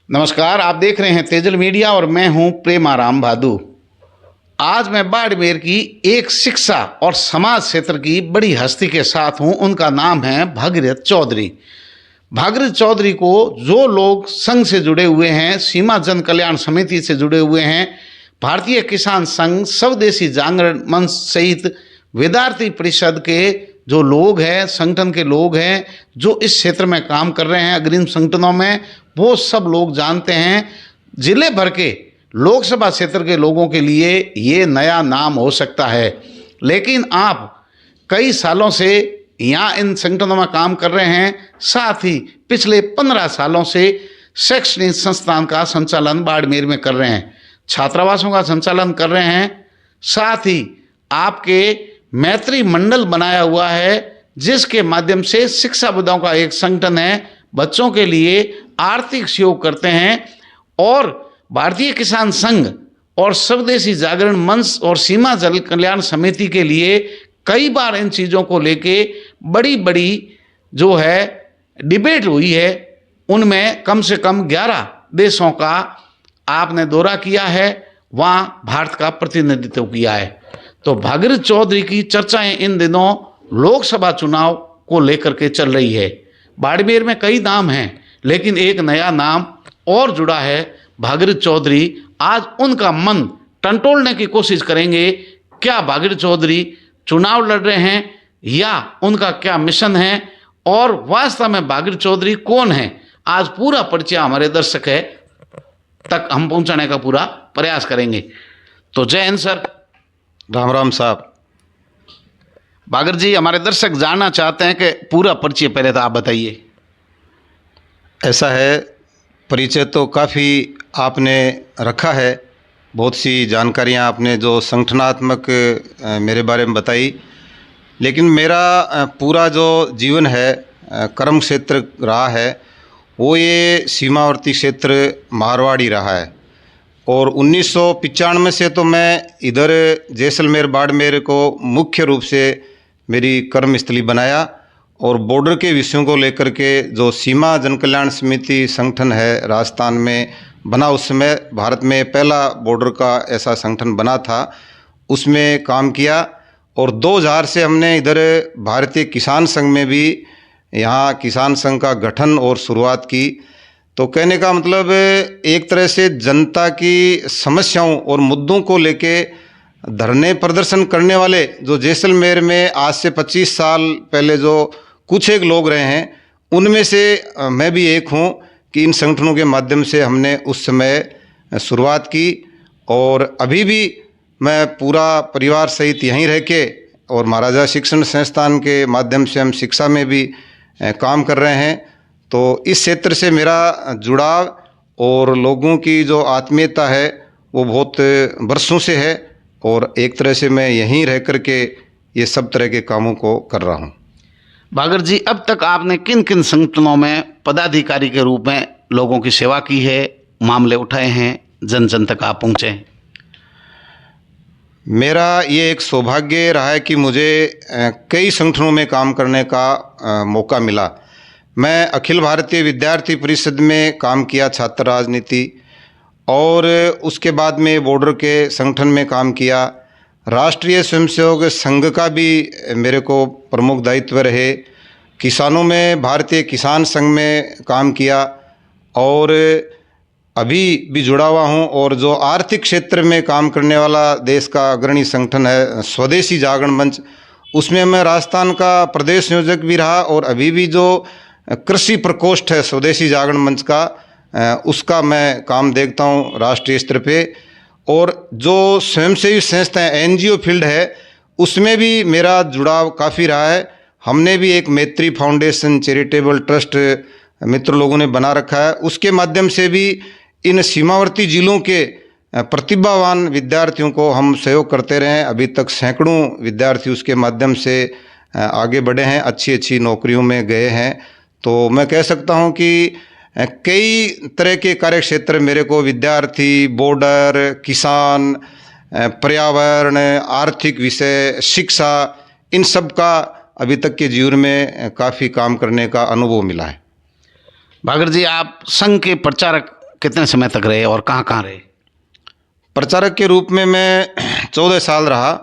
नमस्कार, आप देख रहे हैं तेजल मीडिया और मैं हूं प्रेमाराम भादु। आज मैं बाड़मेर की एक शिक्षा और समाज क्षेत्र की बड़ी हस्ती के साथ हूं। उनका नाम है भागीरथ चौधरी। भागीरथ चौधरी को जो लोग संघ से जुड़े हुए हैं, सीमा जन कल्याण समिति से जुड़े हुए हैं, भारतीय किसान संघ, स्वदेशी जागरण मंच सहित विद्यार्थी परिषद के जो लोग हैं, संगठन के लोग हैं जो इस क्षेत्र में काम कर रहे हैं अग्रिम संगठनों में, वो सब लोग जानते हैं। जिले भर के लोकसभा क्षेत्र के लोगों के लिए ये नया नाम हो सकता है, लेकिन आप कई सालों से यहाँ इन संगठनों में काम कर रहे हैं। साथ ही पिछले 15 सालों से शैक्षणिक संस्थान का संचालन बाड़मेर में कर रहे हैं, छात्रावासों का संचालन कर रहे हैं। साथ ही आपके मैत्री मंडल बनाया हुआ है जिसके माध्यम से शिक्षाविदों का एक संगठन है, बच्चों के लिए आर्थिक सहयोग करते हैं। और भारतीय किसान संघ और स्वदेशी जागरण मंच और सीमा जल कल्याण समिति के लिए कई बार इन चीज़ों को लेके बड़ी बड़ी जो है डिबेट हुई है। उनमें कम से कम 11 देशों का आपने दौरा किया है, वहाँ भारत का प्रतिनिधित्व किया है। तो भागीरथ चौधरी की चर्चाएं इन दिनों लोकसभा चुनाव को लेकर के चल रही है। बाड़मेर में कई नाम हैं, लेकिन एक नया नाम और जुड़ा है, भागीरथ चौधरी। आज उनका मन टंटोलने की कोशिश करेंगे। क्या भागीरथ चौधरी चुनाव लड़ रहे हैं या उनका क्या मिशन है और वास्तव में भागीरथ चौधरी कौन है, आज पूरा परिचय हमारे दर्शक है तक हम पहुंचाने का पूरा प्रयास करेंगे। तो जय हिंद सर। राम राम साहब। भागीरथ जी, हमारे दर्शक जानना चाहते हैं कि पूरा परिचय पहले तो आप बताइए। ऐसा है, परिचय तो काफ़ी आपने रखा है, बहुत सी जानकारियां आपने जो संगठनात्मक मेरे बारे में बताई, लेकिन मेरा पूरा जो जीवन है, कर्म क्षेत्र रहा है, वो ये सीमावर्ती क्षेत्र मारवाड़ी रहा है। और 1995 से तो मैं इधर जैसलमेर बाड़मेर को मुख्य रूप से मेरी कर्मस्थली बनाया और बॉर्डर के विषयों को लेकर के जो सीमा जन कल्याण समिति संगठन है राजस्थान में बना, उस समय भारत में पहला बॉर्डर का ऐसा संगठन बना था, उसमें काम किया। और 2000 से हमने इधर भारतीय किसान संघ में भी यहाँ किसान संघ का गठन और शुरुआत की। तो कहने का मतलब एक तरह से जनता की समस्याओं और मुद्दों को लेके धरने प्रदर्शन करने वाले जो जैसलमेर में आज से 25 साल पहले जो कुछ एक लोग रहे हैं, उनमें से मैं भी एक हूं कि इन संगठनों के माध्यम से हमने उस समय शुरुआत की। और अभी भी मैं पूरा परिवार सहित यहीं रह के और महाराजा शिक्षण संस्थान के माध्यम से हम शिक्षा में भी काम कर रहे हैं। तो इस क्षेत्र से मेरा जुड़ाव और लोगों की जो आत्मीयता है वो बहुत वर्षों से है और एक तरह से मैं यहीं रह कर के ये सब तरह के कामों को कर रहा हूँ। भागीरथ जी, अब तक आपने किन किन संगठनों में पदाधिकारी के रूप में लोगों की सेवा की है, मामले उठाए हैं, जन जन तक आप पहुँचे हैं? मेरा ये एक सौभाग्य रहा है कि मुझे कई संगठनों में काम करने का मौका मिला। मैं अखिल भारतीय विद्यार्थी परिषद में काम किया, छात्र राजनीति, और उसके बाद में बॉर्डर के संगठन में काम किया। राष्ट्रीय स्वयंसेवक संघ का भी मेरे को प्रमुख दायित्व रहे। किसानों में भारतीय किसान संघ में काम किया और अभी भी जुड़ा हुआ हूँ। और जो आर्थिक क्षेत्र में काम करने वाला देश का अग्रणी संगठन है स्वदेशी जागरण मंच, उसमें मैं राजस्थान का प्रदेश संयोजक भी रहा। और अभी भी जो कृषि प्रकोष्ठ है स्वदेशी जागरण मंच का, उसका मैं काम देखता हूँ राष्ट्रीय स्तर पे। और जो स्वयंसेवी संस्थाएं एनजीओ फील्ड है, उसमें भी मेरा जुड़ाव काफ़ी रहा है। हमने भी एक मैत्री फाउंडेशन चैरिटेबल ट्रस्ट मित्र लोगों ने बना रखा है, उसके माध्यम से भी इन सीमावर्ती जिलों के प्रतिभावान विद्यार्थियों को हम सहयोग करते रहे हैं। अभी तक सैकड़ों विद्यार्थी उसके माध्यम से आगे बढ़े हैं, अच्छी अच्छी नौकरियों में गए हैं। तो मैं कह सकता हूं कि कई तरह के कार्य क्षेत्र मेरे को विद्यार्थी, बॉर्डर, किसान, पर्यावरण, आर्थिक विषय, शिक्षा, इन सब का अभी तक के जीवन में काफ़ी काम करने का अनुभव मिला है। भागीरथ जी, आप संघ के प्रचारक कितने समय तक रहे और कहाँ कहाँ रहे? प्रचारक के रूप में मैं 14 साल रहा।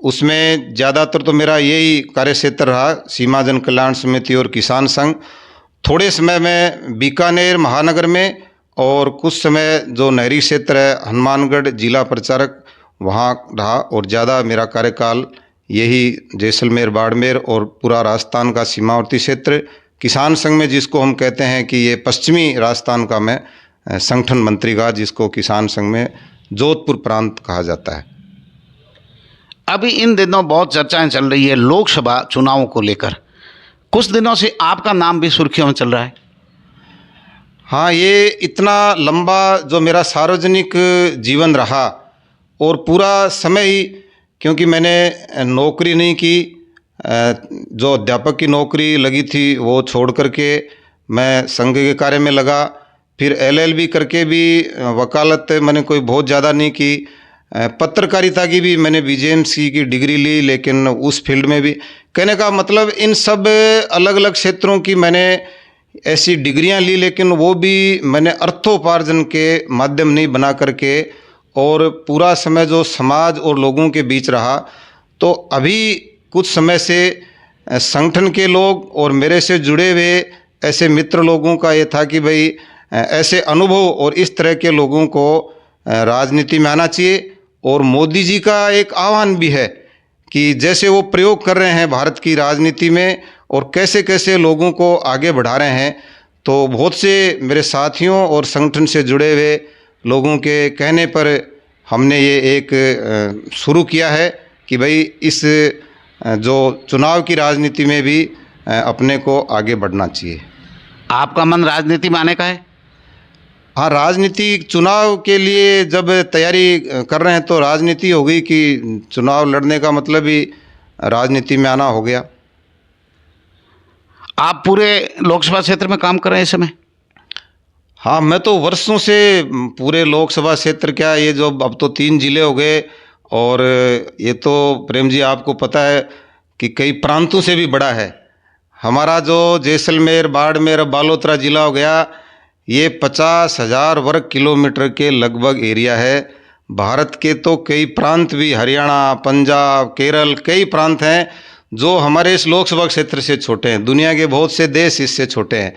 उसमें ज़्यादातर तो मेरा यही कार्य क्षेत्र रहा, सीमा जन कल्याण समिति और किसान संघ। थोड़े समय में बीकानेर महानगर में और कुछ समय जो नहरी क्षेत्र है हनुमानगढ़ जिला प्रचारक वहाँ रहा। और ज़्यादा मेरा कार्यकाल यही जैसलमेर बाड़मेर और पूरा राजस्थान का सीमावर्ती क्षेत्र किसान संघ में, जिसको हम कहते हैं कि ये पश्चिमी राजस्थान का मैं संगठन मंत्री का, जिसको किसान संघ में जोधपुर प्रांत कहा जाता है। अभी इन दिनों बहुत चर्चाएं चल रही है लोकसभा चुनावों को लेकर। कुछ दिनों से आपका नाम भी सुर्खियों में चल रहा है। हाँ, ये इतना लंबा जो मेरा सार्वजनिक जीवन रहा और पूरा समय ही, क्योंकि मैंने नौकरी नहीं की, जो अध्यापक की नौकरी लगी थी वो छोड़ करके मैं संघ के कार्य में लगा। फिर LLB करके भी वकालत मैंने कोई बहुत ज़्यादा नहीं की। पत्रकारिता की भी मैंने BJMC की डिग्री ली, लेकिन उस फील्ड में भी, कहने का मतलब इन सब अलग अलग क्षेत्रों की मैंने ऐसी डिग्रियां ली, लेकिन वो भी मैंने अर्थोपार्जन के माध्यम नहीं बना करके और पूरा समय जो समाज और लोगों के बीच रहा। तो अभी कुछ समय से संगठन के लोग और मेरे से जुड़े हुए ऐसे मित्र लोगों का ये था कि भाई ऐसे अनुभव और इस तरह के लोगों को राजनीति में आना चाहिए। और मोदी जी का एक आह्वान भी है कि जैसे वो प्रयोग कर रहे हैं भारत की राजनीति में और कैसे कैसे लोगों को आगे बढ़ा रहे हैं, तो बहुत से मेरे साथियों और संगठन से जुड़े हुए लोगों के कहने पर हमने ये एक शुरू किया है कि भाई इस जो चुनाव की राजनीति में भी अपने को आगे बढ़ना चाहिए। आपका मन राजनीति में आने का है? हाँ, राजनीति चुनाव के लिए जब तैयारी कर रहे हैं तो राजनीति हो गई कि चुनाव लड़ने का मतलब ही राजनीति में आना हो गया। आप पूरे लोकसभा क्षेत्र में काम कर रहे हैं इस समय? हाँ, मैं तो वर्षों से पूरे लोकसभा क्षेत्र, क्या ये जो अब तो 3 जिले हो गए, और ये तो प्रेम जी आपको पता है कि कई प्रांतों से भी बड़ा है। हमारा जो जैसलमेर बाड़मेर बालोतरा जिला हो गया, ये 50,000 वर्ग किलोमीटर के लगभग एरिया है। भारत के तो कई प्रांत भी, हरियाणा, पंजाब, केरल, कई प्रांत हैं जो हमारे इस लोकसभा क्षेत्र से छोटे हैं। दुनिया के बहुत से देश इससे छोटे हैं,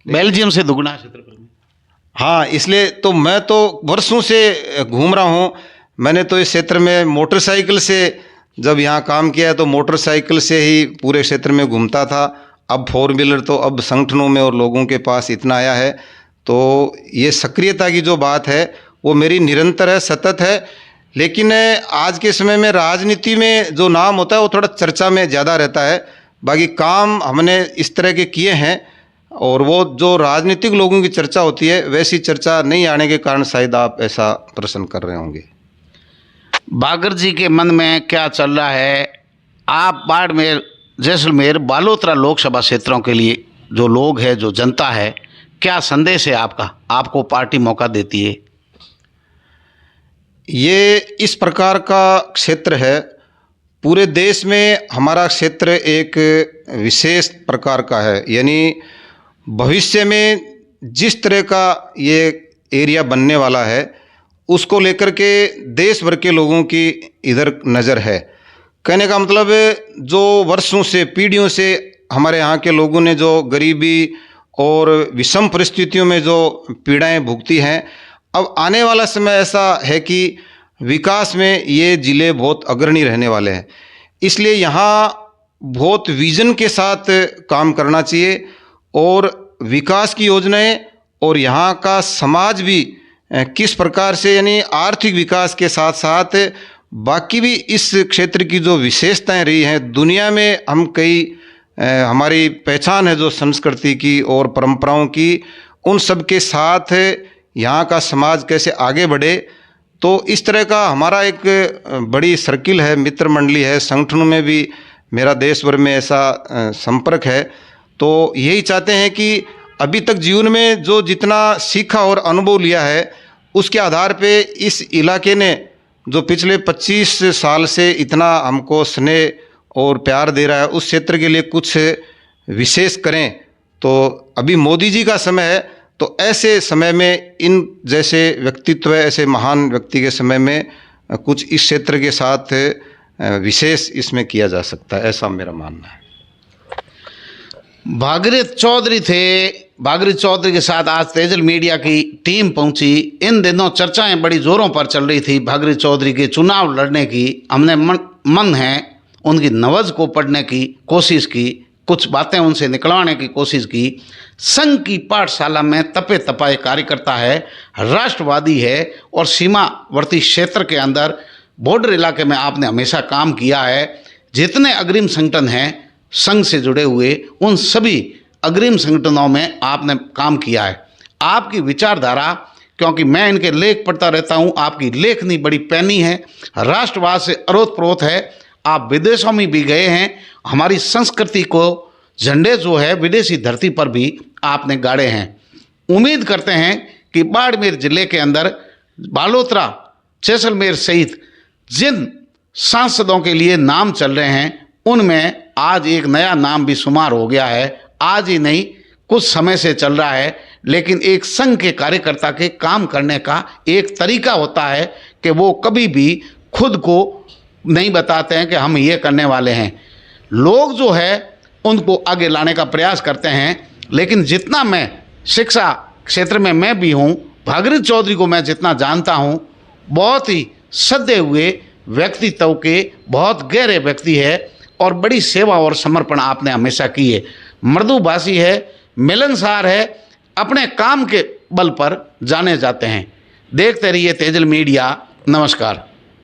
बेल्जियम से दुगना क्षेत्रफल में। हाँ, इसलिए तो मैं तो वर्षों से घूम रहा हूँ। मैंने तो इस क्षेत्र में मोटरसाइकिल से, जब यहाँ काम किया है तो मोटरसाइकिल से ही पूरे क्षेत्र में घूमता था। अब 4 व्हीलर तो अब संगठनों में और लोगों के पास इतना आया है, तो ये सक्रियता की जो बात है वो मेरी निरंतर है, सतत है। लेकिन आज के समय में राजनीति में जो नाम होता है वो थोड़ा चर्चा में ज़्यादा रहता है। बाकी काम हमने इस तरह के किए हैं, और वो जो राजनीतिक लोगों की चर्चा होती है वैसी चर्चा नहीं आने के कारण शायद आप ऐसा प्रश्न कर रहे होंगे। बागर जी के मन में क्या चल रहा है? आप बाड़मेर, जैसलमेर, बालोतरा लोकसभा क्षेत्रों के लिए जो लोग हैं, जो जनता है, क्या संदेश है आपका? आपको पार्टी मौका देती है? ये इस प्रकार का क्षेत्र है, पूरे देश में हमारा क्षेत्र एक विशेष प्रकार का है। यानी भविष्य में जिस तरह का ये एरिया बनने वाला है उसको लेकर के देश भर के लोगों की इधर नज़र है। कहने का मतलब जो वर्षों से, पीढ़ियों से हमारे यहाँ के लोगों ने जो गरीबी और विषम परिस्थितियों में जो पीड़ाएं भुगती हैं, अब आने वाला समय ऐसा है कि विकास में ये ज़िले बहुत अग्रणी रहने वाले हैं। इसलिए यहाँ बहुत विजन के साथ काम करना चाहिए और विकास की योजनाएं, और यहाँ का समाज भी किस प्रकार से, यानी आर्थिक विकास के साथ साथ बाकी भी इस क्षेत्र की जो विशेषताएं रही हैं, दुनिया में हम कई हमारी पहचान है जो संस्कृति की और परंपराओं की, उन सब के साथ यहाँ का समाज कैसे आगे बढ़े। तो इस तरह का हमारा एक बड़ी सर्किल है, मित्र मंडली है, संगठनों में भी मेरा देश भर में ऐसा संपर्क है। तो यही चाहते हैं कि अभी तक जीवन में जो जितना सीखा और अनुभव लिया है उसके आधार पे इस इलाके ने जो पिछले 25 साल से इतना हमको स्नेह और प्यार दे रहा है, उस क्षेत्र के लिए कुछ विशेष करें। तो अभी मोदी जी का समय है, तो ऐसे समय में इन जैसे व्यक्तित्व, ऐसे महान व्यक्ति के समय में कुछ इस क्षेत्र के साथ विशेष इसमें किया जा सकता है, ऐसा मेरा मानना है। भागीरथ चौधरी थे। भागीरथ चौधरी के साथ आज तेजल मीडिया की टीम पहुंची। इन दिनों चर्चाएं बड़ी जोरों पर चल रही थी भागीरथ चौधरी के चुनाव लड़ने की। हमने मन है उनकी नवज़ को पढ़ने की कोशिश की, कुछ बातें उनसे निकलवाने की कोशिश की। संघ की पाठशाला में तपे तपाए कार्यकर्ता है, राष्ट्रवादी है और सीमावर्ती क्षेत्र के अंदर बॉर्डर इलाके में आपने हमेशा काम किया है। जितने अग्रिम संगठन हैं संघ से जुड़े हुए, उन सभी अग्रिम संगठनों में आपने काम किया है। आपकी विचारधारा, क्योंकि मैं इनके लेख पढ़ता रहता हूँ, आपकी लेखनी बड़ी पैनी है, राष्ट्रवाद से अरोत-प्रोत है। आप विदेशों में भी गए हैं, हमारी संस्कृति को झंडे जो है विदेशी धरती पर भी आपने गाड़े हैं। उम्मीद करते हैं कि बाड़मेर जिले के अंदर बालोतरा, जैसलमेर सहित जिन सांसदों के लिए नाम चल रहे हैं उनमें आज एक नया नाम भी शुमार हो गया है। आज ही नहीं, कुछ समय से चल रहा है, लेकिन एक संघ के कार्यकर्ता के काम करने का एक तरीका होता है कि वो कभी भी खुद को नहीं बताते हैं कि हम ये करने वाले हैं। लोग जो है उनको आगे लाने का प्रयास करते हैं, लेकिन जितना मैं शिक्षा क्षेत्र में मैं भी हूँ, भागीरथ चौधरी को मैं जितना जानता हूँ, बहुत ही सदे हुए व्यक्तित्व के बहुत गहरे व्यक्ति है और बड़ी सेवा और समर्पण आपने हमेशा की है। मृदुभाषी है, मिलनसार है, अपने काम के बल पर जाने जाते हैं। देखते रहिए तेजल मीडिया। नमस्कार।